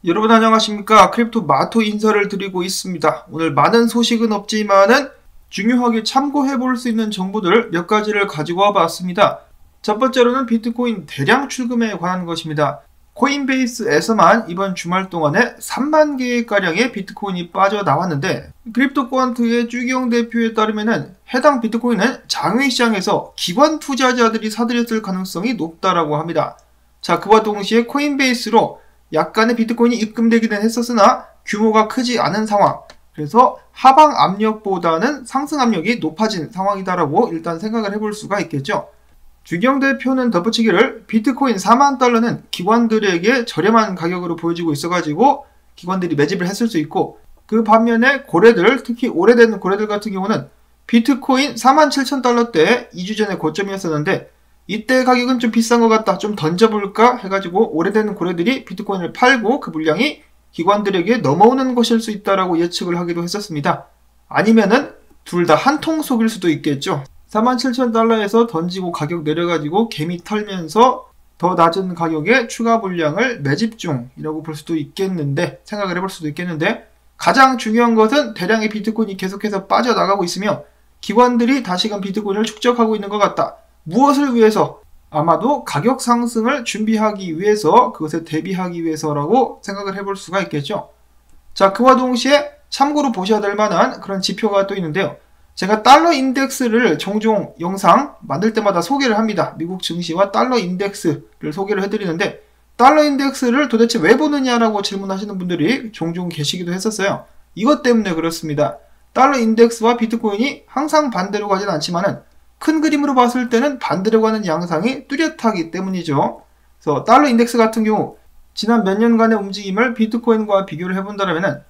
여러분 안녕하십니까? 크립토 마토 인사를 드리고 있습니다. 오늘 많은 소식은 없지만은 중요하게 참고해 볼 수 있는 정보들 몇 가지를 가지고 와봤습니다. 첫 번째로는 비트코인 대량 출금에 관한 것입니다. 코인베이스에서만 이번 주말 동안에 3만 개가량의 비트코인이 빠져나왔는데 크립토 퀀트의 주기영 대표에 따르면은 해당 비트코인은 장외시장에서 기관 투자자들이 사들였을 가능성이 높다라고 합니다. 자, 그와 동시에 코인베이스로 약간의 비트코인이 입금되기는 했었으나 규모가 크지 않은 상황, 그래서 하방 압력보다는 상승 압력이 높아진 상황이다라고 일단 생각을 해볼 수가 있겠죠. 주경 대표는 덧붙이기를 비트코인 4만 달러는 기관들에게 저렴한 가격으로 보여지고 있어가지고 기관들이 매집을 했을 수 있고, 그 반면에 고래들, 특히 오래된 고래들 같은 경우는 비트코인 4만 7천 달러대 2주 전에 고점이었었는데 이때 가격은 좀 비싼 것 같다, 좀 던져볼까 해가지고 오래된 고래들이 비트코인을 팔고 그 물량이 기관들에게 넘어오는 것일 수 있다라고 예측을 하기도 했었습니다. 아니면은 둘 다 한 통 속일 수도 있겠죠. 47,000달러에서 던지고 가격 내려가지고 개미 털면서 더 낮은 가격에 추가 물량을 매집 중이라고 볼 수도 있겠는데, 생각을 해볼 수도 있겠는데, 가장 중요한 것은 대량의 비트코인이 계속해서 빠져나가고 있으며 기관들이 다시금 비트코인을 축적하고 있는 것 같다. 무엇을 위해서? 아마도 가격 상승을 준비하기 위해서, 그것에 대비하기 위해서라고 생각을 해볼 수가 있겠죠. 자, 그와 동시에 참고로 보셔야 될 만한 그런 지표가 또 있는데요. 제가 달러 인덱스를 종종 영상 만들 때마다 소개를 합니다. 미국 증시와 달러 인덱스를 소개를 해드리는데, 달러 인덱스를 도대체 왜 보느냐라고 질문하시는 분들이 종종 계시기도 했었어요. 이것 때문에 그렇습니다. 달러 인덱스와 비트코인이 항상 반대로 가진 않지만은 큰 그림으로 봤을 때는 반대로 가는 양상이 뚜렷하기 때문이죠. 그래서 달러 인덱스 같은 경우 지난 몇 년간의 움직임을 비트코인과 비교를 해본다면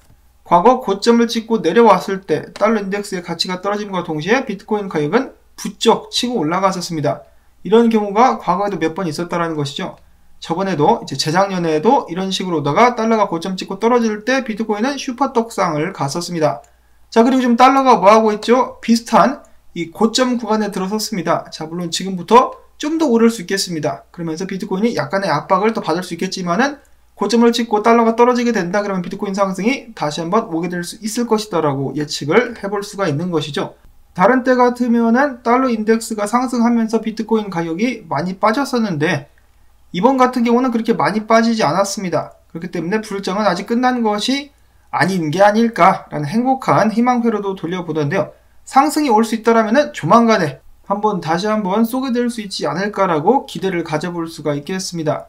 과거 고점을 찍고 내려왔을 때 달러 인덱스의 가치가 떨어짐과 동시에 비트코인 가격은 부쩍 치고 올라갔었습니다. 이런 경우가 과거에도 몇 번 있었다는 것이죠. 저번에도 이제 재작년에도 이런 식으로 오다가 달러가 고점 찍고 떨어질 때 비트코인은 슈퍼 떡상을 갔었습니다. 자, 그리고 지금 달러가 뭐하고 있죠? 비슷한 이 고점 구간에 들어섰습니다. 자, 물론 지금부터 좀 더 오를 수 있겠습니다. 그러면서 비트코인이 약간의 압박을 더 받을 수 있겠지만은 고점을 찍고 달러가 떨어지게 된다 그러면 비트코인 상승이 다시 한번 오게 될 수 있을 것이다 라고 예측을 해볼 수가 있는 것이죠. 다른 때 같으면은 달러 인덱스가 상승하면서 비트코인 가격이 많이 빠졌었는데 이번 같은 경우는 그렇게 많이 빠지지 않았습니다. 그렇기 때문에 불정은 아직 끝난 것이 아닌 게 아닐까라는 행복한 희망회로도 돌려보던데요. 상승이 올 수 있다라면 조만간에 다시 한번 쏘게 될 수 있지 않을까라고 기대를 가져볼 수가 있겠습니다.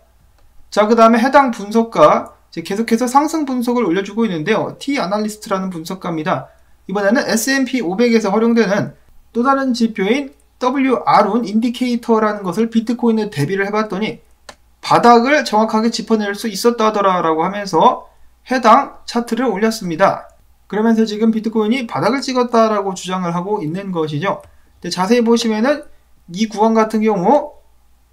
자, 그 다음에 해당 분석가 계속해서 상승 분석을 올려주고 있는데요. T-아날리스트라는 분석가입니다. 이번에는 S&P 500에서 활용되는 또 다른 지표인 WR운 인디케이터라는 것을 비트코인에 대비를 해봤더니 바닥을 정확하게 짚어낼 수 있었다더라라고 하면서 해당 차트를 올렸습니다. 그러면서 지금 비트코인이 바닥을 찍었다라고 주장을 하고 있는 것이죠. 근데 자세히 보시면은 이 구간 같은 경우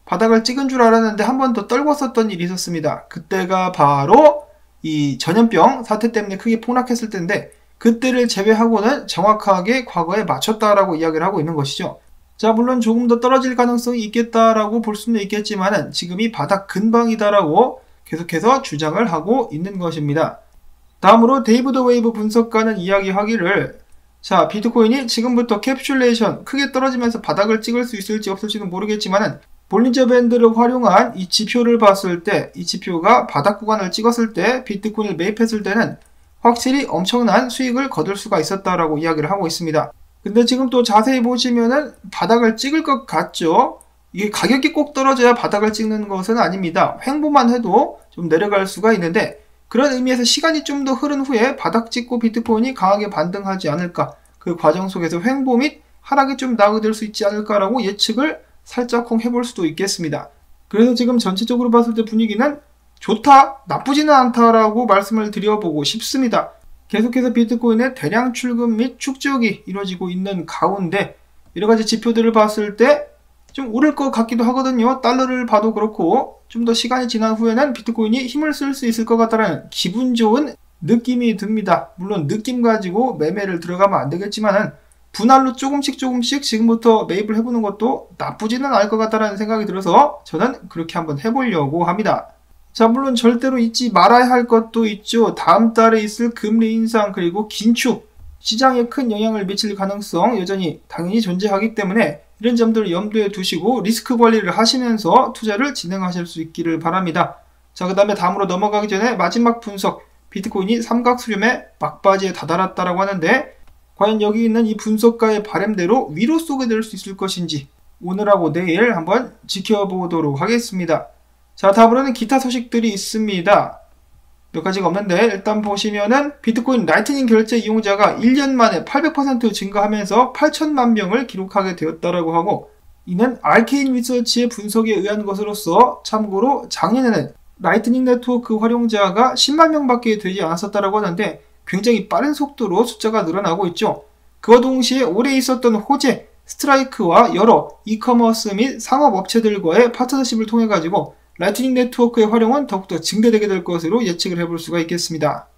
바닥을 찍은 줄 알았는데 한 번 더 떨궜었던 일이 있었습니다. 그때가 바로 이 전염병 사태 때문에 크게 폭락했을 때인데 그때를 제외하고는 정확하게 과거에 맞췄다라고 이야기를 하고 있는 것이죠. 자, 물론 조금 더 떨어질 가능성이 있겠다라고 볼 수는 있겠지만은 지금이 바닥 근방이다라고 계속해서 주장을 하고 있는 것입니다. 다음으로 데이비드 웨이브 분석가는 이야기하기를, 자, 비트코인이 지금부터 캡슐레이션 크게 떨어지면서 바닥을 찍을 수 있을지 없을지는 모르겠지만은 볼린저 밴드를 활용한 이 지표를 봤을 때 이 지표가 바닥 구간을 찍었을 때 비트코인을 매입했을 때는 확실히 엄청난 수익을 거둘 수가 있었다라고 이야기를 하고 있습니다. 근데 지금 또 자세히 보시면은 바닥을 찍을 것 같죠? 이게 가격이 꼭 떨어져야 바닥을 찍는 것은 아닙니다. 횡보만 해도 좀 내려갈 수가 있는데 그런 의미에서 시간이 좀 더 흐른 후에 바닥 찍고 비트코인이 강하게 반등하지 않을까, 그 과정 속에서 횡보 및 하락이 좀 나오게 수 있지 않을까라고 예측을 살짝쿵 해볼 수도 있겠습니다. 그래서 지금 전체적으로 봤을 때 분위기는 좋다, 나쁘지는 않다라고 말씀을 드려보고 싶습니다. 계속해서 비트코인의 대량 출금 및 축적이 이루어지고 있는 가운데 여러가지 지표들을 봤을 때 좀 오를 것 같기도 하거든요. 달러를 봐도 그렇고 좀 더 시간이 지난 후에는 비트코인이 힘을 쓸 수 있을 것 같다는 기분 좋은 느낌이 듭니다. 물론 느낌 가지고 매매를 들어가면 안 되겠지만은 분할로 조금씩 지금부터 매입을 해보는 것도 나쁘지는 않을 것 같다는 생각이 들어서 저는 그렇게 한번 해보려고 합니다. 자, 물론 절대로 잊지 말아야 할 것도 있죠. 다음 달에 있을 금리 인상 그리고 긴축, 시장에 큰 영향을 미칠 가능성 여전히 당연히 존재하기 때문에 이런 점들을 염두에 두시고 리스크 관리를 하시면서 투자를 진행하실 수 있기를 바랍니다. 자, 그 다음에 다음으로 넘어가기 전에 마지막 분석, 비트코인이 삼각수렴의 막바지에 다다랐다라고 하는데 과연 여기 있는 이 분석가의 바람대로 위로 쏘게 될 수 있을 것인지 오늘하고 내일 한번 지켜보도록 하겠습니다. 자, 다음으로는 기타 소식들이 있습니다. 몇 가지가 없는데 일단 보시면은 비트코인 라이트닝 결제 이용자가 1년 만에 800% 증가하면서 8천만 명을 기록하게 되었다라고 하고, 이는 아케인 리서치의 분석에 의한 것으로서 참고로 작년에는 라이트닝 네트워크 활용자가 10만 명밖에 되지 않았었다라고 하는데 굉장히 빠른 속도로 숫자가 늘어나고 있죠. 그와 동시에 올해 있었던 호재, 스트라이크와 여러 이커머스 및 상업업체들과의 파트너십을 통해 가지고 라이트닝 네트워크의 활용은 더욱더 증대되게 될 것으로 예측을 해볼 수가 있겠습니다.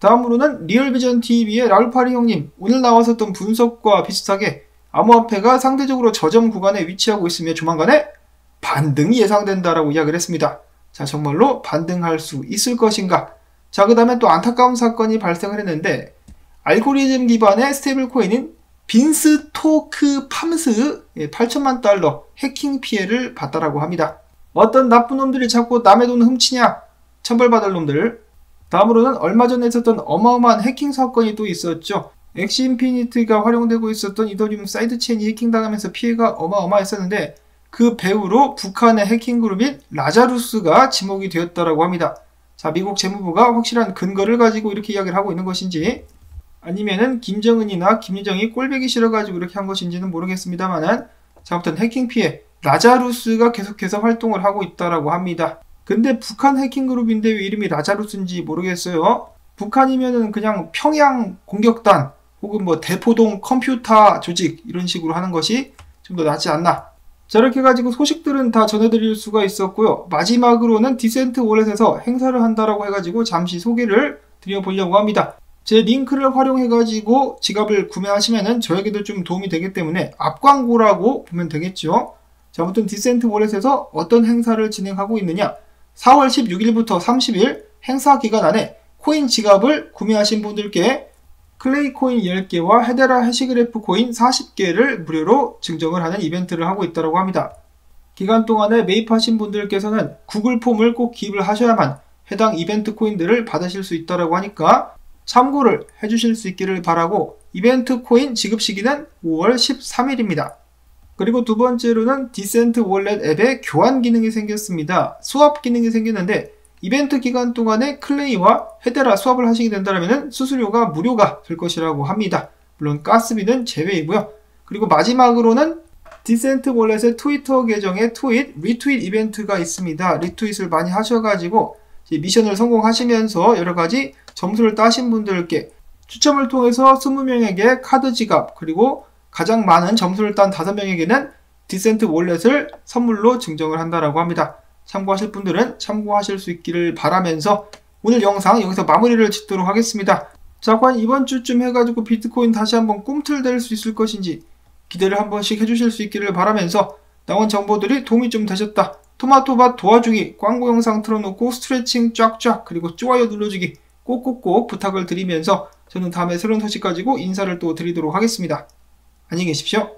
다음으로는 리얼비전TV의 라울파리 형님, 오늘 나왔었던 분석과 비슷하게 암호화폐가 상대적으로 저점 구간에 위치하고 있으며 조만간에 반등이 예상된다라고 이야기를 했습니다. 자, 정말로 반등할 수 있을 것인가? 자, 그 다음에 또 안타까운 사건이 발생을 했는데 알고리즘 기반의 스테이블 코인인 빈스토크 팜스 8천만 달러 해킹 피해를 봤다라고 합니다. 어떤 나쁜 놈들이 자꾸 남의 돈 훔치냐? 처벌받을 놈들. 다음으로는 얼마 전에 있었던 어마어마한 해킹 사건이 또 있었죠. 엑시 인피니티가 활용되고 있었던 이더리움 사이드체인이 해킹당하면서 피해가 어마어마했었는데 그 배후로 북한의 해킹 그룹인 라자루스가 지목이 되었다라고 합니다. 자, 미국 재무부가 확실한 근거를 가지고 이렇게 이야기를 하고 있는 것인지 아니면은 김정은이나 김여정이 꼴보기 싫어가지고 이렇게 한 것인지는 모르겠습니다만은 자, 아무튼 해킹 피해 라자루스가 계속해서 활동을 하고 있다라고 합니다. 근데 북한 해킹 그룹인데 왜 이름이 라자루스인지 모르겠어요. 북한이면은 그냥 평양 공격단 혹은 뭐 대포동 컴퓨터 조직 이런 식으로 하는 것이 좀 더 낫지 않나. 자, 이렇게 가지고 소식들은 다 전해드릴 수가 있었고요. 마지막으로는 디센트 월렛에서 행사를 한다라고 해가지고 잠시 소개를 드려보려고 합니다. 제 링크를 활용해가지고 지갑을 구매하시면은 저에게도 좀 도움이 되기 때문에 앞광고라고 보면 되겠죠. 자, 아무튼 디센트 월렛에서 어떤 행사를 진행하고 있느냐. 4월 16일부터 30일 행사 기간 안에 코인 지갑을 구매하신 분들께 클레이 코인 10개와 헤데라 해시그래프 코인 40개를 무료로 증정을 하는 이벤트를 하고 있다고 합니다. 기간 동안에 매입하신 분들께서는 구글 폼을 꼭 기입을 하셔야만 해당 이벤트 코인들을 받으실 수 있다고 하니까 참고를 해주실 수 있기를 바라고, 이벤트 코인 지급 시기는 5월 13일입니다. 그리고 두 번째로는 디센트 월렛 앱에 교환 기능이 생겼습니다. 수합 기능이 생겼는데 이벤트 기간 동안에 클레이와 헤데라 수합을 하시게 된다면 수수료가 무료가 될 것이라고 합니다. 물론 가스비는 제외이고요. 그리고 마지막으로는 디센트 월렛의 트위터 계정에 리트윗 이벤트가 있습니다. 리트윗을 많이 하셔가지고 미션을 성공하시면서 여러가지 점수를 따신 분들께 추첨을 통해서 20명에게 카드 지갑, 그리고 가장 많은 점수를 딴 5명에게는 디센트 월렛을 선물로 증정을 한다라고 합니다. 참고하실 분들은 참고하실 수 있기를 바라면서 오늘 영상 여기서 마무리를 짓도록 하겠습니다. 자, 과연 이번 주쯤 해가지고 비트코인 다시 한번 꿈틀댈 수 있을 것인지 기대를 한 번씩 해주실 수 있기를 바라면서 나온 정보들이 도움이 좀 되셨다, 토마토밭 도와주기, 광고 영상 틀어놓고 스트레칭 쫙쫙, 그리고 좋아요 눌러주기 꼭꼭꼭 부탁을 드리면서 저는 다음에 새로운 소식 가지고 인사를 또 드리도록 하겠습니다. 안녕히 계십시오.